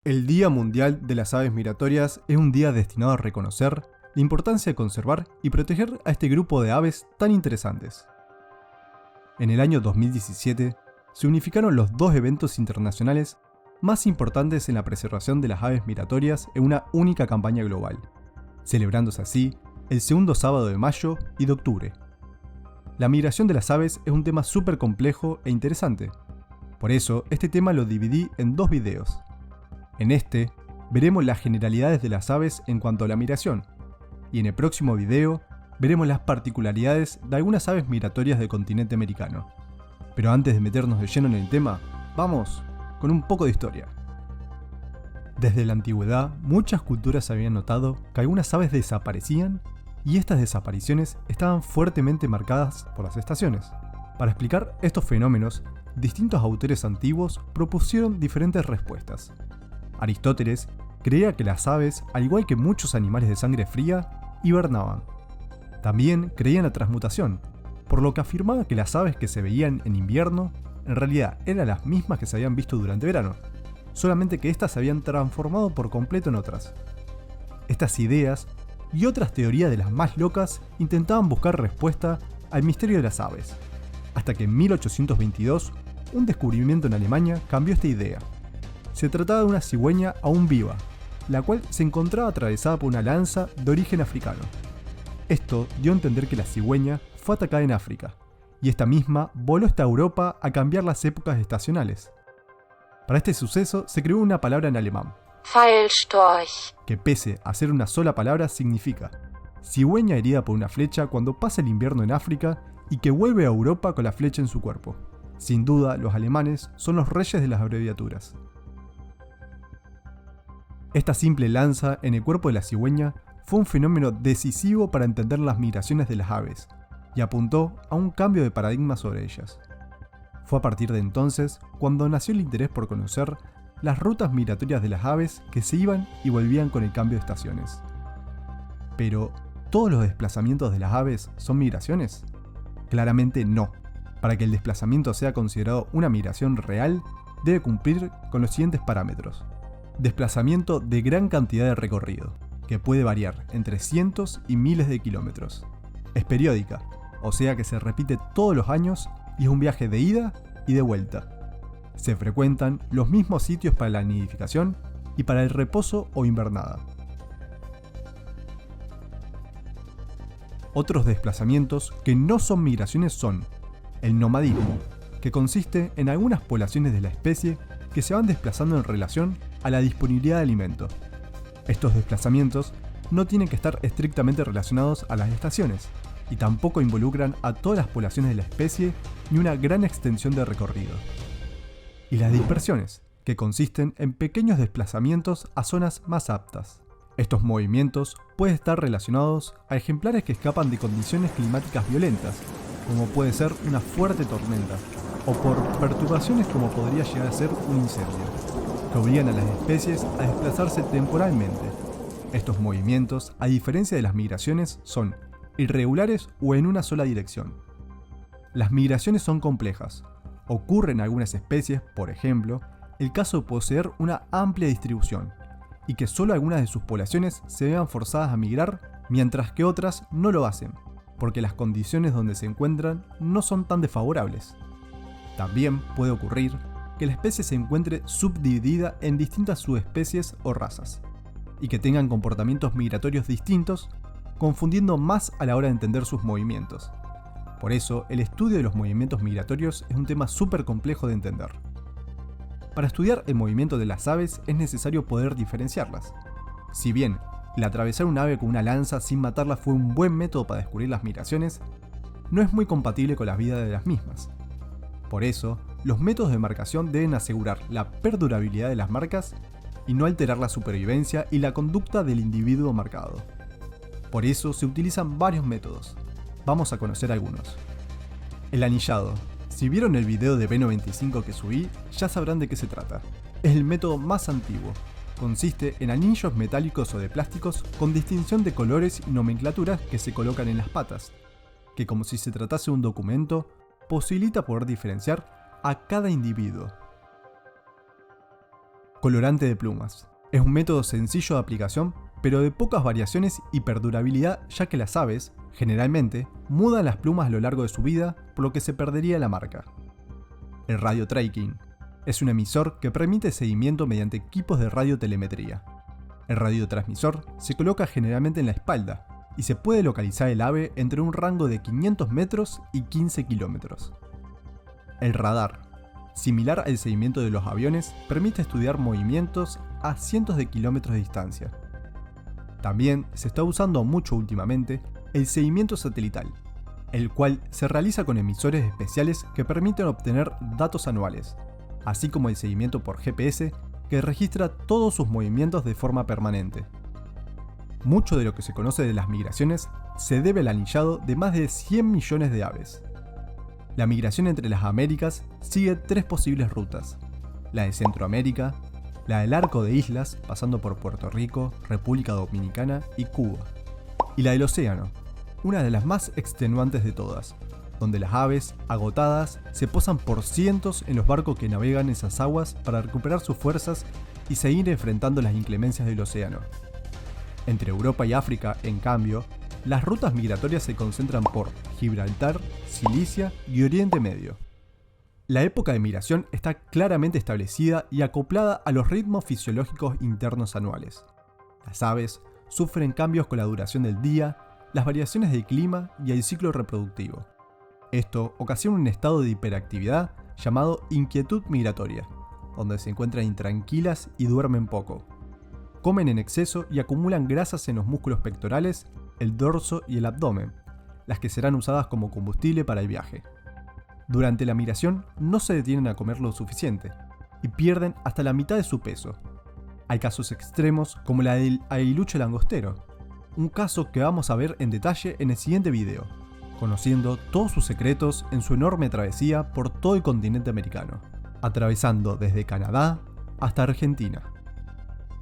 El Día Mundial de las Aves Migratorias es un día destinado a reconocer la importancia de conservar y proteger a este grupo de aves tan interesantes. En el año 2017 se unificaron los dos eventos internacionales más importantes en la preservación de las aves migratorias en una única campaña global, celebrándose así el segundo sábado de mayo y de octubre. La migración de las aves es un tema súper complejo e interesante. Por eso, este tema lo dividí en dos videos. En este, veremos las generalidades de las aves en cuanto a la migración, y en el próximo video veremos las particularidades de algunas aves migratorias del continente americano. Pero antes de meternos de lleno en el tema, vamos con un poco de historia. Desde la antigüedad, muchas culturas habían notado que algunas aves desaparecían y estas desapariciones estaban fuertemente marcadas por las estaciones. Para explicar estos fenómenos, distintos autores antiguos propusieron diferentes respuestas. Aristóteles creía que las aves, al igual que muchos animales de sangre fría, hibernaban. También creía en la transmutación, por lo que afirmaba que las aves que se veían en invierno en realidad eran las mismas que se habían visto durante verano, solamente que éstas se habían transformado por completo en otras. Estas ideas y otras teorías de las más locas intentaban buscar respuesta al misterio de las aves, hasta que en 1822 un descubrimiento en Alemania cambió esta idea. Se trataba de una cigüeña aún viva, la cual se encontraba atravesada por una lanza de origen africano. Esto dio a entender que la cigüeña fue atacada en África, y esta misma voló hasta Europa a cambiar las épocas estacionales. Para este suceso se creó una palabra en alemán, Pfeilstorch, que pese a ser una sola palabra significa cigüeña herida por una flecha cuando pasa el invierno en África y que vuelve a Europa con la flecha en su cuerpo. Sin duda, los alemanes son los reyes de las abreviaturas. Esta simple lanza en el cuerpo de la cigüeña fue un fenómeno decisivo para entender las migraciones de las aves y apuntó a un cambio de paradigma sobre ellas. Fue a partir de entonces cuando nació el interés por conocer las rutas migratorias de las aves que se iban y volvían con el cambio de estaciones. Pero, ¿todos los desplazamientos de las aves son migraciones? Claramente no. Para que el desplazamiento sea considerado una migración real, debe cumplir con los siguientes parámetros. Desplazamiento de gran cantidad de recorrido, que puede variar entre cientos y miles de kilómetros. Es periódica, o sea que se repite todos los años y es un viaje de ida y de vuelta. Se frecuentan los mismos sitios para la nidificación y para el reposo o invernada. Otros desplazamientos que no son migraciones son el nomadismo, que consiste en algunas poblaciones de la especie que se van desplazando en relación a la disponibilidad de alimento. Estos desplazamientos no tienen que estar estrictamente relacionados a las estaciones y tampoco involucran a todas las poblaciones de la especie ni una gran extensión de recorrido. Y las dispersiones, que consisten en pequeños desplazamientos a zonas más aptas. Estos movimientos pueden estar relacionados a ejemplares que escapan de condiciones climáticas violentas, como puede ser una fuerte tormenta, o por perturbaciones como podría llegar a ser un incendio, que obligan a las especies a desplazarse temporalmente. Estos movimientos, a diferencia de las migraciones, son irregulares o en una sola dirección. Las migraciones son complejas. Ocurre en algunas especies, por ejemplo, el caso de poseer una amplia distribución, y que solo algunas de sus poblaciones se vean forzadas a migrar, mientras que otras no lo hacen, porque las condiciones donde se encuentran no son tan desfavorables. También puede ocurrir que la especie se encuentre subdividida en distintas subespecies o razas, y que tengan comportamientos migratorios distintos, confundiendo más a la hora de entender sus movimientos. Por eso, el estudio de los movimientos migratorios es un tema súper complejo de entender. Para estudiar el movimiento de las aves es necesario poder diferenciarlas. Si bien el atravesar un ave con una lanza sin matarla fue un buen método para descubrir las migraciones, no es muy compatible con la vida de las mismas. Por eso, los métodos de marcación deben asegurar la perdurabilidad de las marcas y no alterar la supervivencia y la conducta del individuo marcado. Por eso se utilizan varios métodos. Vamos a conocer algunos. El anillado. Si vieron el video de B95 que subí, ya sabrán de qué se trata. Es el método más antiguo. Consiste en anillos metálicos o de plásticos con distinción de colores y nomenclaturas que se colocan en las patas, que como si se tratase de un documento, posibilita poder diferenciar a cada individuo. Colorante de plumas. Es un método sencillo de aplicación, pero de pocas variaciones y perdurabilidad, ya que las aves, generalmente, mudan las plumas a lo largo de su vida, por lo que se perdería la marca. El radio tracking. Es un emisor que permite seguimiento mediante equipos de radiotelemetría. El radiotransmisor se coloca generalmente en la espalda y se puede localizar el ave entre un rango de 500 metros y 15 kilómetros. El radar. Similar al seguimiento de los aviones, permite estudiar movimientos a cientos de kilómetros de distancia. También se está usando mucho últimamente el seguimiento satelital, el cual se realiza con emisores especiales que permiten obtener datos anuales, así como el seguimiento por GPS que registra todos sus movimientos de forma permanente. Mucho de lo que se conoce de las migraciones se debe al anillado de más de 100 millones de aves. La migración entre las Américas sigue 3 posibles rutas: la de Centroamérica, la del arco de islas pasando por Puerto Rico, República Dominicana y Cuba, y la del océano, una de las más extenuantes de todas, donde las aves, agotadas, se posan por cientos en los barcos que navegan esas aguas para recuperar sus fuerzas y seguir enfrentando las inclemencias del océano. Entre Europa y África, en cambio, las rutas migratorias se concentran por Gibraltar, Cilicia y Oriente Medio. La época de migración está claramente establecida y acoplada a los ritmos fisiológicos internos anuales. Las aves sufren cambios con la duración del día, las variaciones del clima y el ciclo reproductivo. Esto ocasiona un estado de hiperactividad llamado inquietud migratoria, donde se encuentran intranquilas y duermen poco. Comen en exceso y acumulan grasas en los músculos pectorales, el dorso y el abdomen, las que serán usadas como combustible para el viaje. Durante la migración no se detienen a comer lo suficiente y pierden hasta la mitad de su peso. Hay casos extremos como la del aguilucho langostero, un caso que vamos a ver en detalle en el siguiente video, conociendo todos sus secretos en su enorme travesía por todo el continente americano, atravesando desde Canadá hasta Argentina.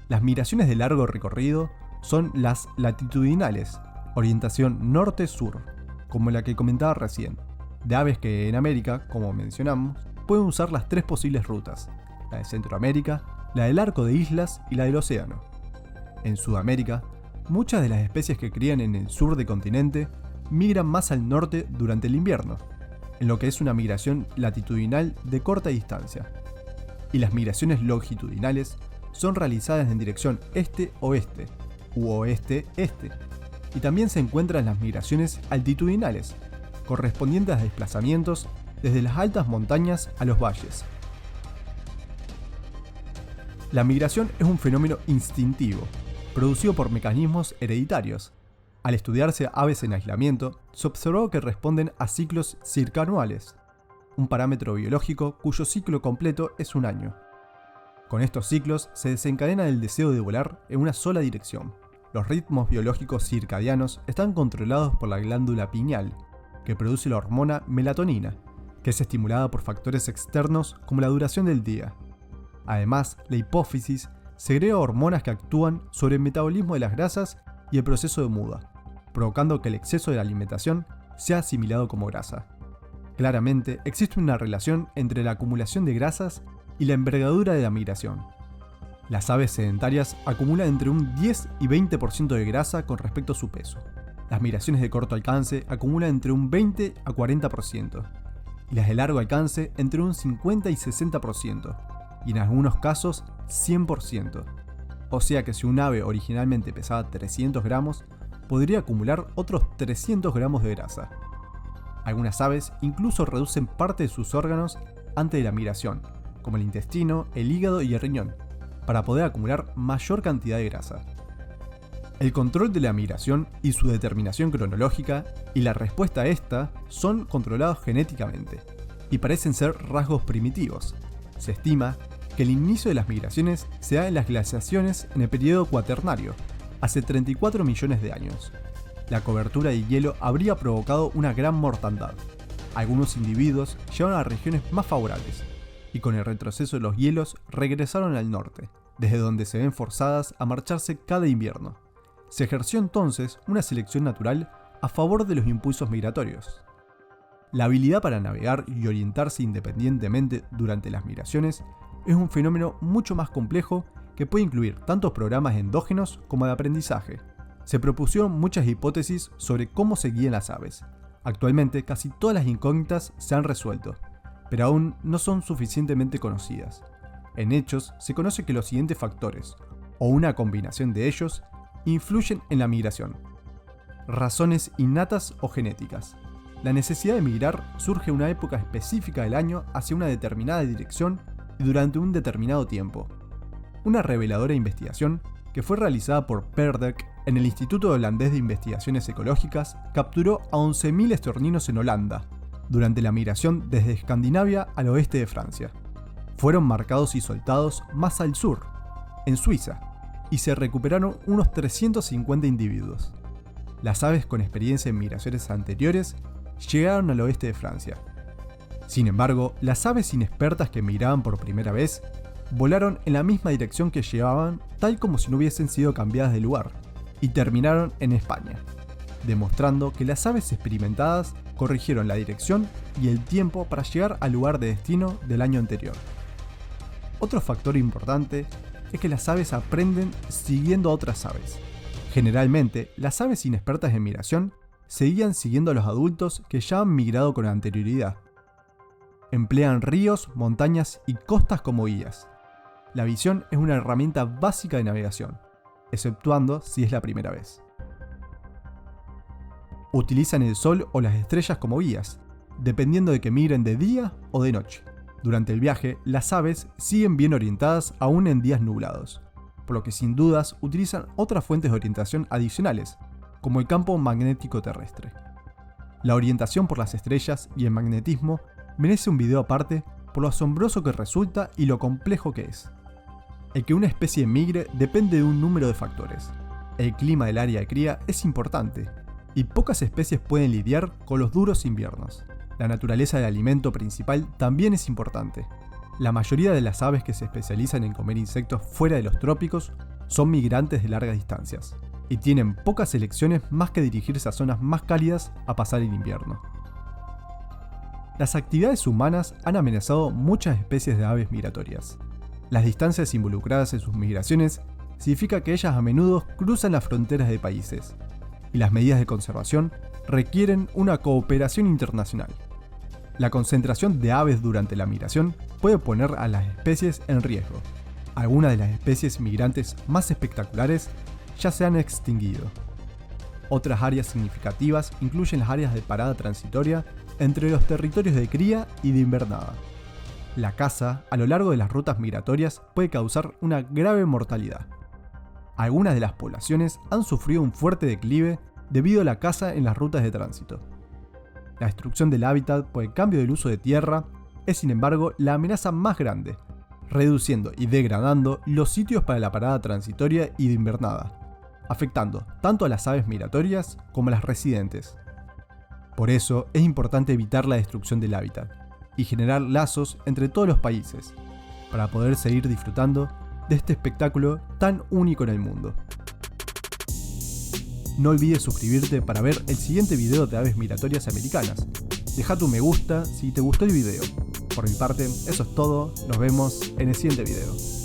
Las migraciones de largo recorrido son las latitudinales, orientación norte-sur, como la que comentaba recién, de aves que en América, como mencionamos, pueden usar las 3 posibles rutas: la de Centroamérica, la del arco de islas y la del océano. En Sudamérica, muchas de las especies que crían en el sur del continente migran más al norte durante el invierno, en lo que es una migración latitudinal de corta distancia. Y las migraciones longitudinales son realizadas en dirección este-oeste u oeste-este. Y también se encuentran las migraciones altitudinales, correspondientes a desplazamientos desde las altas montañas a los valles. La migración es un fenómeno instintivo, producido por mecanismos hereditarios. Al estudiarse aves en aislamiento, se observó que responden a ciclos circanuales, un parámetro biológico cuyo ciclo completo es un año. Con estos ciclos se desencadena el deseo de volar en una sola dirección. Los ritmos biológicos circadianos están controlados por la glándula pineal, que produce la hormona melatonina, que es estimulada por factores externos como la duración del día. Además, la hipófisis segrega hormonas que actúan sobre el metabolismo de las grasas y el proceso de muda, provocando que el exceso de la alimentación sea asimilado como grasa. Claramente, existe una relación entre la acumulación de grasas y la envergadura de la migración. Las aves sedentarias acumulan entre un 10 y 20% de grasa con respecto a su peso. Las migraciones de corto alcance acumulan entre un 20 a 40%, y las de largo alcance entre un 50 y 60%, y en algunos casos 100%. O sea que si un ave originalmente pesaba 300 gramos, podría acumular otros 300 gramos de grasa. Algunas aves incluso reducen parte de sus órganos antes de la migración, como el intestino, el hígado y el riñón, para poder acumular mayor cantidad de grasa. El control de la migración y su determinación cronológica y la respuesta a esta son controlados genéticamente y parecen ser rasgos primitivos. Se estima que el inicio de las migraciones se da en las glaciaciones en el periodo cuaternario, hace 34 millones de años. La cobertura de hielo habría provocado una gran mortandad. Algunos individuos llegaron a regiones más favorables, y con el retroceso de los hielos regresaron al norte, desde donde se ven forzadas a marcharse cada invierno. Se ejerció entonces una selección natural a favor de los impulsos migratorios. La habilidad para navegar y orientarse independientemente durante las migraciones es un fenómeno mucho más complejo que puede incluir tanto programas endógenos como de aprendizaje. Se propusieron muchas hipótesis sobre cómo se guían las aves. Actualmente casi todas las incógnitas se han resuelto, pero aún no son suficientemente conocidas. En hechos, se conoce que los siguientes factores, o una combinación de ellos, influyen en la migración. Razones innatas o genéticas. La necesidad de migrar surge en una época específica del año hacia una determinada dirección y durante un determinado tiempo. Una reveladora investigación que fue realizada por Perdek en el Instituto Holandés de Investigaciones Ecológicas capturó a 11.000 estorninos en Holanda durante la migración desde Escandinavia al oeste de Francia. Fueron marcados y soltados más al sur, en Suiza, y se recuperaron unos 350 individuos. Las aves con experiencia en migraciones anteriores llegaron al oeste de Francia. Sin embargo, las aves inexpertas que migraban por primera vez volaron en la misma dirección que llevaban, tal como si no hubiesen sido cambiadas de lugar, y terminaron en España, demostrando que las aves experimentadas corrigieron la dirección y el tiempo para llegar al lugar de destino del año anterior. Otro factor importante es que las aves aprenden siguiendo a otras aves. Generalmente, las aves inexpertas en migración seguían siguiendo a los adultos que ya han migrado con anterioridad. Emplean ríos, montañas y costas como guías. La visión es una herramienta básica de navegación, exceptuando si es la primera vez. Utilizan el sol o las estrellas como guías, dependiendo de que migren de día o de noche. Durante el viaje, las aves siguen bien orientadas aún en días nublados, por lo que sin dudas utilizan otras fuentes de orientación adicionales, como el campo magnético terrestre. La orientación por las estrellas y el magnetismo merece un video aparte por lo asombroso que resulta y lo complejo que es. El que una especie migre depende de un número de factores. El clima del área de cría es importante, y pocas especies pueden lidiar con los duros inviernos. La naturaleza del alimento principal también es importante. La mayoría de las aves que se especializan en comer insectos fuera de los trópicos son migrantes de largas distancias, y tienen pocas elecciones más que dirigirse a zonas más cálidas a pasar el invierno. Las actividades humanas han amenazado muchas especies de aves migratorias. Las distancias involucradas en sus migraciones significa que ellas a menudo cruzan las fronteras de países, y las medidas de conservación requieren una cooperación internacional. La concentración de aves durante la migración puede poner a las especies en riesgo. Algunas de las especies migrantes más espectaculares ya se han extinguido. Otras áreas significativas incluyen las áreas de parada transitoria entre los territorios de cría y de invernada. La caza a lo largo de las rutas migratorias puede causar una grave mortalidad. Algunas de las poblaciones han sufrido un fuerte declive debido a la caza en las rutas de tránsito. La destrucción del hábitat por el cambio del uso de tierra es, sin embargo, la amenaza más grande, reduciendo y degradando los sitios para la parada transitoria y de invernada, afectando tanto a las aves migratorias como a las residentes. Por eso es importante evitar la destrucción del hábitat y generar lazos entre todos los países, para poder seguir disfrutando de este espectáculo tan único en el mundo. No olvides suscribirte para ver el siguiente video de aves migratorias americanas. Deja tu me gusta si te gustó el video. Por mi parte, eso es todo. Nos vemos en el siguiente video.